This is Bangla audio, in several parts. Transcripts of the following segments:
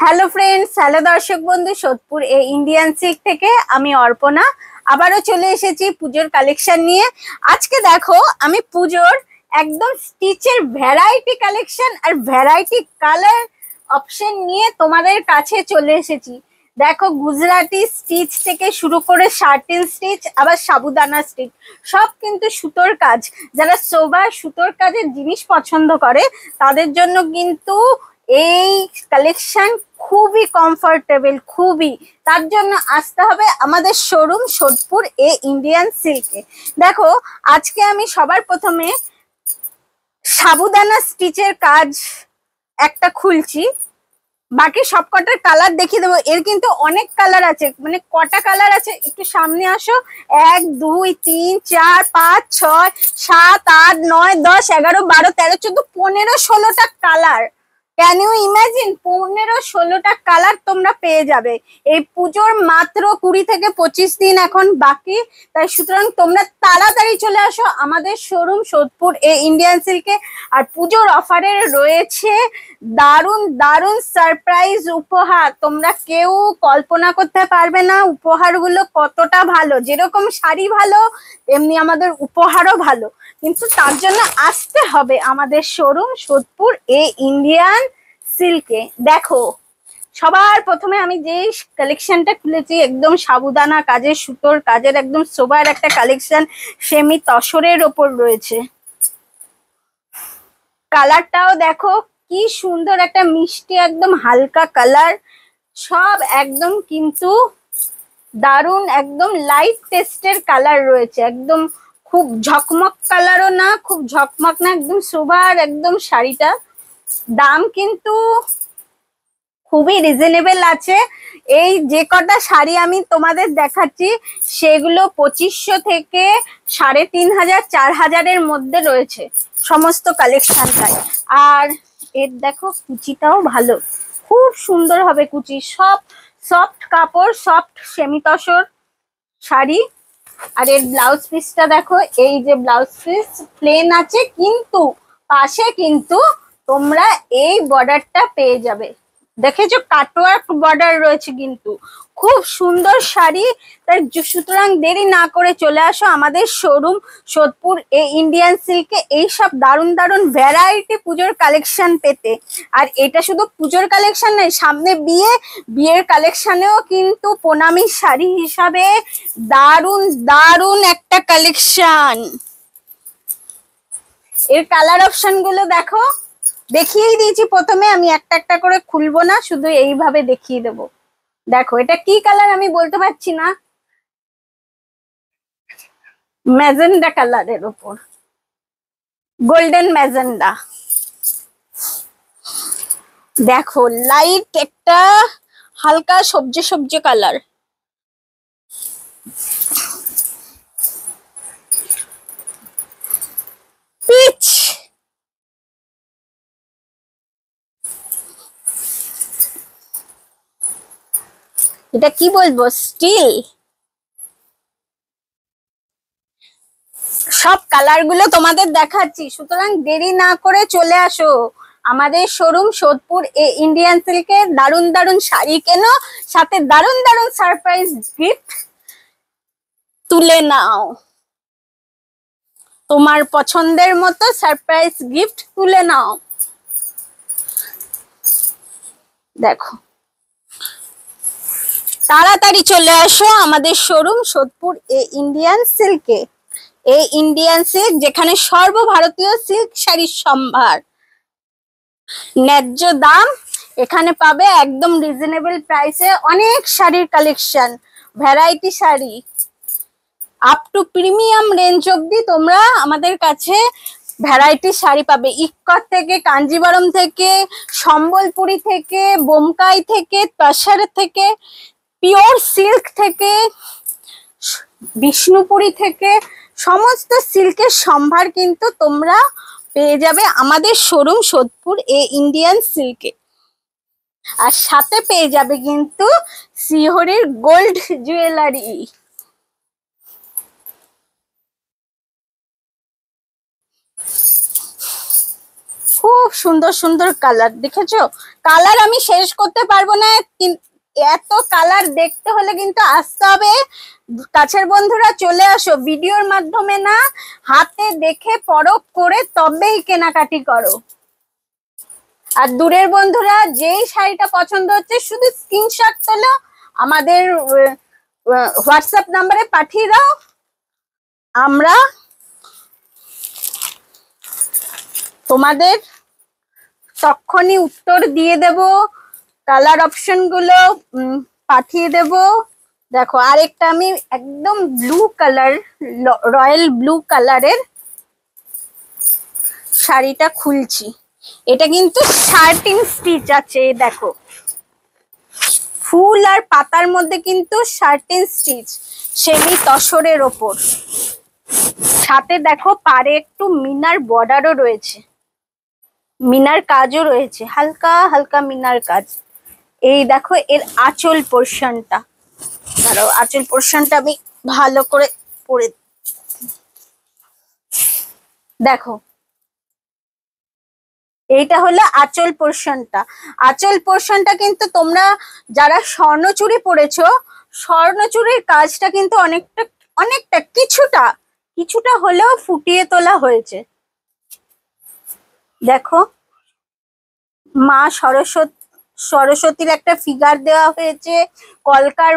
হ্যালো ফ্রেন্ডস, হ্যালো দর্শক বন্ধু, সোদপুর এই ইন্ডিয়ান সিল্ক থেকে আমি অর্পণা আবারও চলে এসেছি পুজোর কালেকশন নিয়ে। আজকে দেখো আমি পুজোর একদম স্টিচের ভ্যারাইটি কালেকশন আর ভ্যারাইটি কালার অপশন নিয়ে তোমাদের কাছে চলে এসেছি। দেখো, গুজরাটি স্টিচ থেকে শুরু করে শার্টিন স্টিচ, আবার সাবুদানা স্টিচ, সব কিন্তু সুতোর কাজ। যারা সোবার সুতোর কাজের জিনিস পছন্দ করে তাদের জন্য কিন্তু এই কালেকশন খুবই কমফোর্টেবল, খুবই। তার জন্য আসতে হবে আমাদের শোরুম সোদপুর এ ইন্ডিয়ান সিল্কে। দেখো, আজকে আমি সবার প্রথমে সাবুদানা স্টিচের কাজ একটা খুলছি, বাকি সব কটার কালার দেখিয়ে দেবো। এর কিন্তু অনেক কালার আছে, মানে কটা কালার আছে একটু সামনে আসো। 1 2 3 4 5 6 7 8 9 10 11 12 13 14 15 16টা কালার। ক্যান ইউ ইমাজিন, 15-16টা কালার তোমরা পেয়ে যাবে। এই পুজোর মাত্র 20 থেকে 25 দিন এখন বাকি, তাই সুতরাং তোমরা তাড়াতাড়ি চলে আসো আমাদের শোরুম সোদপুর এ ইন্ডিয়ান সিল্কে। আর পুজোর অফারে রয়েছে দারুণ দারুণ সারপ্রাইজ উপহার। তোমরা কেউ কল্পনা করতে পারবে না উপহারগুলো কতটা ভালো। যেরকম শাড়ি ভালো তেমনি আমাদের উপহারও ভালো, কিন্তু তার জন্য আসতে হবে আমাদের শোরুম সোদপুর এ ইন্ডিয়ান সিল্কে। দেখো, সবার প্রথমে আমি যে কালেকশনটা খুলেছি একদম সাবুদানা কাজের সুতোর কাজের একদম সোবার একটা কালেকশন, সেমি তসরের ওপর রয়েছে। কালারটাও দেখো কি সুন্দর, একটা মিষ্টি একদম হালকা কালার, সব একদম কিন্তু দারুন একদম লাইট টেস্টের কালার রয়েছে। একদম খুব ঝকমক কালারও না, খুব ঝকমক না, একদম সোবার একদম শাড়িটা। দাম কিন্তু খুবই রিজনেবল আছে। এই যে কটা শাড়ি আমি তোমাদের দেখাচ্ছি সেগুলো 2500 থেকে 3500 4000-এর মধ্যে রয়েছে সমস্ত কালেকশনটাই। আর এর দেখো কুচিটাও ভালো, খুব সুন্দর হবে কুচি, সব সফট কাপড়, সফট সেমি তসর শাড়ি। আর এর ব্লাউজ পিসটা দেখো, এই যে ব্লাউজ পিস প্লেন আছে, কিন্তু পাশে কিন্তু তোমরা এই বর্ডারটা পেয়ে যাবে। দেখেছো, কাটওয়ার্ক বর্ডার রয়েছে, কিন্তু খুব সুন্দর শাড়ি। তাই সুতরাং দেরি না করে চলে আসো আমাদের শোরুম সোদপুর এ ইন্ডিয়ান সিল্কে এইসব দারুণ দারুণ ভ্যারাইটি পুজোর কালেকশন পেতে। আর এটা শুধু পুজোর কালেকশন নয়, সামনে বিয়ের কালেকশনেও কিন্তু প্রণামী শাড়ি হিসাবে দারুণ দারুণ একটা কালেকশন। এর কালার অপশন গুলো দেখো, দেখিয়েই দিয়েছি প্রথমে, আমি একটা একটা করে খুলবো না, শুধু এইভাবে দেখিয়ে দেবো। দেখো এটা কি কালার আমি বলতে পারছি না, ম্যাজেন্ডা কালারের ওপর, গোল্ডেন ম্যাজেন্ডা। দেখো লাইট একটা হালকা সবজি সবজি কালার, পিচ, এটা কি বলবো, স্টিল। সব কালার গুলো তোমাদের দেখাচ্ছি, সুতরাং দেরি না করে চলে আসো আমাদের শোরুম সোদপুর এ ইন্ডিয়ান সিল্কে। দারুণ দারুণ শাড়ি কেনো, সাথে দারুণ দারুণ সারপ্রাইজ গিফট তুলে নাও। তোমার পছন্দের মতো সারপ্রাইজ গিফট তুলে নাও। দেখো, তাড়াতাড়ি চলে আসো আমাদের শোরুম সোদপুর এ ইন্ডিয়ান সিল্কে। এই ইন্ডিয়ান সিল্ক, যেখানে সর্বভারতীয় সিল্ক শাড়ির সম্ভার, ন্যায্য দাম এখানে পাবে, একদম রিজনেবল প্রাইসে অনেক শাড়ির collection, variety sari up to premium range অব্দি তোমরা আমাদের কাছে ভ্যারাইটি শাড়ি পাবে। ইক্কত থেকে, কাঞ্জিবরম থেকে, সম্বলপুরি থেকে, বোমকাই থেকে, তসর থেকে, পিওর সিল্ক থেকে, বিষ্ণুপুরি থেকে, সমস্ত সিল্কের সম্ভার কিন্তু তোমরা পেয়ে যাবে আমাদের শোরুম সোদপুর এ ইন্ডিয়ান সিল্কে। আর সাথে পেয়ে যাবে কিন্তু শিহরির গোল্ড জুয়েলারি। খুব সুন্দর সুন্দর কালার, দেখেছো? কালার আমি শেষ করতে পারবো না, এত কালার দেখতে হলে কিন্তু আসতে হবে। কাছের বন্ধুরা চলে আসো, ভিডিওর মাধ্যমে না, হাতে দেখে পরখ করে তবেই কেনাকাটি করো। আর দূরের বন্ধুরা যেই শাড়িটা পছন্দ হচ্ছে শুধু স্ক্রিনশট তোলো, আমাদের হোয়াটসঅ্যাপ নাম্বারে পাঠিয়ে দাও, আমরা তোমাদের তখনই উত্তর দিয়ে দেব, কালার অপশন গুলো পাঠিয়ে দেব। দেখো আরেকটা আমি একদম ব্লু কালার, রয়্যাল ব্লু কালারের শাড়িটা খুলছি। এটা কিন্তু 13 স্টিচ আছে, দেখো ফুল আর পাতার মধ্যে কিন্তু 13 স্টিচ, সেমি তসরের ওপর। সাথে দেখো পারে একটু মিনার বর্ডারও রয়েছে, মিনার কাজও রয়েছে, হালকা হালকা মিনার কাজ। এই দেখো এর আঁচল পোর্শনটা, ধরো আঁচল পোর্শনটা আমি ভালো করে পরে দেখো, এইটা হলো আঁচল পোর্শনটা। আঁচল পোর্শনটা কিন্তু তোমরা যারা স্বর্ণচুড়ি পরেছো, স্বর্ণচুড়ির কাজটা কিন্তু অনেকটা অনেকটা কিছুটা কিছুটা হলেও ফুটিয়ে তোলা হয়েছে। দেখো মা সরস্বতীর একটা ফিগার দেওয়া হয়েছে, কলকার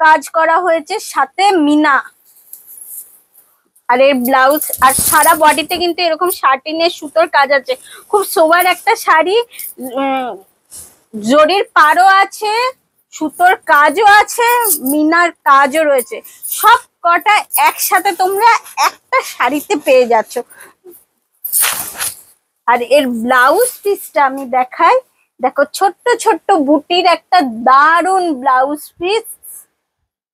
কাজ করা হয়েছে, সাথে মিনা। আর এর ব্লাউজ আর সারা বডিতে কিন্তু এরকম 13 সুতোর কাজ আছে। খুব সোবার একটা শাড়ি, জরির পাড়ও আছে, সুতোর কাজও আছে, মিনার কাজও রয়েছে। সব কটা একসাথে তোমরা একটা শাড়িতে পেয়ে যাচ্ছ। আর এর ব্লাউজ পিসটা আমি দেখাই, দেখো ছোট্ট ছোট্ট বুটির একটা দারুণ ব্লাউজ পিস,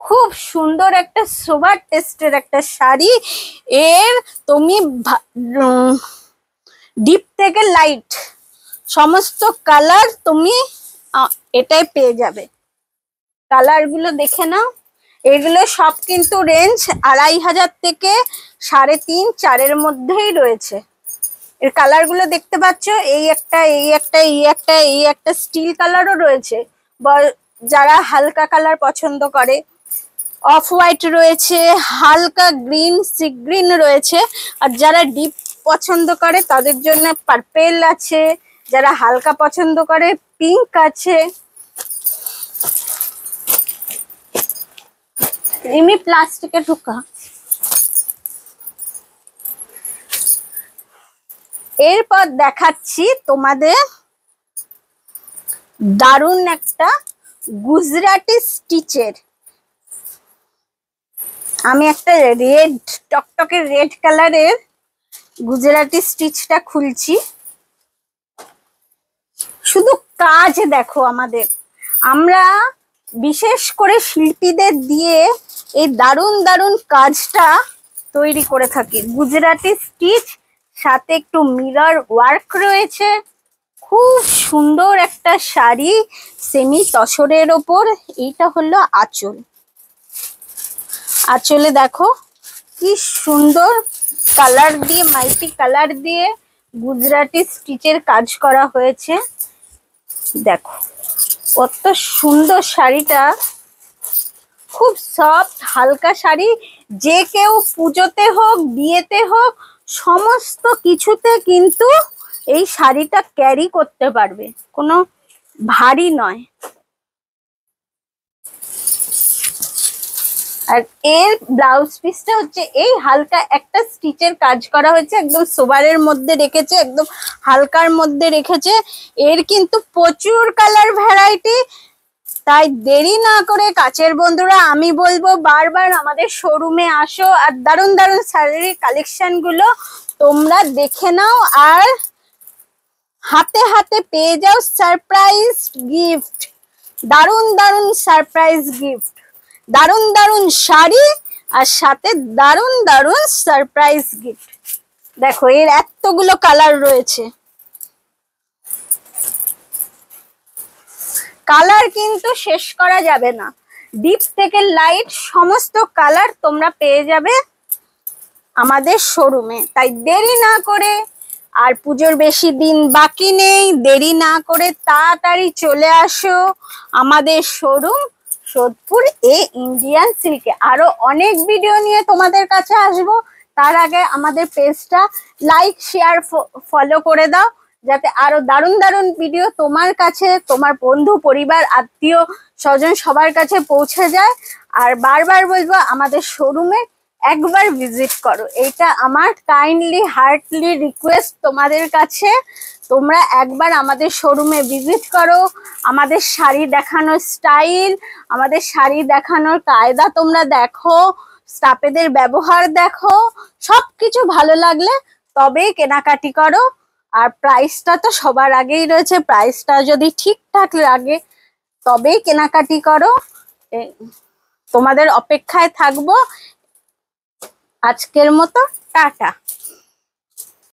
খুব সুন্দর একটা সোবার টেস্টের একটা শাড়ি। এর তুমি ডিপ থেকে লাইট সমস্ত কালার তুমি এটাই পেয়ে যাবে। কালার গুলো দেখে নাও, এগুলো সব কিন্তু রেঞ্জ 2500 থেকে 3.5 4-এর মধ্যেই রয়েছে। এর কালার গুলো দেখতে পাচ্ছ, এই একটা, এই একটা, এই একটা, এই একটা স্টিল কালারও রয়েছে, যারা হালকা কালার পছন্দ করে। অফ হোয়াইট রয়েছে, হালকা গ্রিন, সি গ্রিন রয়েছে। আর যারা ডিপ পছন্দ করে তাদের জন্য পার্পেল আছে, যারা হালকা পছন্দ করে পিঙ্ক আছে। এমনি প্লাস্টিকে ঢোকা। এরপর দেখাচ্ছি তোমাদের দারুণ একটা গুজরাটি স্টিচের। আমি একটা রেড, টকটকে রেড কালারের গুজরাটি স্টিচটা খুলছি। শুধু কাজ দেখো, আমরা বিশেষ করে শিল্পীদের দিয়ে এই দারুণ দারুণ কাজটা তৈরি করে থাকি। গুজরাটি স্টিচ, সাথে একটু মিরর ওয়ার্ক রয়েছে। খুব সুন্দর একটা শাড়ি, সেমি তসরের ওপর। এইটা হলো আঁচল। আঁচলে দেখো কি সুন্দর কালার দিয়ে, মাল্টি কালার দিয়ে গুজরাটি স্টিচের কাজ করা হয়েছে। দেখো কত সুন্দর শাড়িটা, খুব সফট হালকা শাড়ি। যে কেউ পুজোতে হোক, বিয়েতে হোক, সমস্ত কিছুতে কিন্তু এই শাড়িটা ক্যারি করতে পারবে, কোনো ভারী নয়। আর এর ব্লাউজ পিসটা হচ্ছে এই হালকা একটা স্টিচের কাজ করা হয়েছে, একদম সোবারের মধ্যে রেখেছে, একদম হালকার মধ্যে রেখেছে। এর কিন্তু প্রচুর কালার ভ্যারাইটি, তাই দেরি না করে কাছের বন্ধুরা আমি বলবো বারবার আমাদের শোরুমে আসো, আর দারুণ দারুণ শাড়ির কালেকশন গুলো তোমরা দেখে নাও, আর হাতে হাতে পেয়ে যাও সারপ্রাইজ গিফট। দারুণ দারুণ সারপ্রাইজ গিফট, দারুণ দারুণ শাড়ি, আর সাথে দারুণ দারুণ সারপ্রাইজ গিফট। দেখো এর এতগুলো কালার রয়েছে, কালার কিন্তু শেষ করা যাবে না। ডিপ থেকে লাইট সমস্ত কালার তোমরা পেয়ে যাবে আমাদের শোরুমে। তাই দেরি না করে আর পুজোর বেশি দিন বাকি নেই, দেরি না করে তাড়াতাড়ি চলে আসো আমাদের শোরুম সোদপুর এ ইন্ডিয়ান সিল্কে। আরো অনেক ভিডিও নিয়ে তোমাদের কাছে আসবো, তার আগে আমাদের পেজটা লাইক শেয়ার ফলো করে দাও, যাতে আরো দারুণ দারুণ ভিডিও তোমার কাছে, তোমার বন্ধু পরিবার আত্মীয় স্বজন সবার কাছে পৌঁছে যায়। আর বারবার বলবো আমাদের শোরুমে একবার ভিজিট করো, এটা আমার কাইন্ডলি হার্টলি রিকোয়েস্ট তোমাদের কাছে। তোমরা একবার আমাদের শোরুমে ভিজিট করো, আমাদের শাড়ি দেখানোর স্টাইল, আমাদের শাড়ি দেখানোর কায়দা তোমরা দেখো, স্টাফেদের ব্যবহার দেখো, সবকিছু ভালো লাগলে তবেই কেনাকাটি করো। আর প্রাইসটা তো সবার আগেই রয়েছে, প্রাইসটা যদি ঠিকঠাক লাগে তবেই কেনাকাটি করো। তোমাদের অপেক্ষায় থাকবো। আজকের মতো টাটা।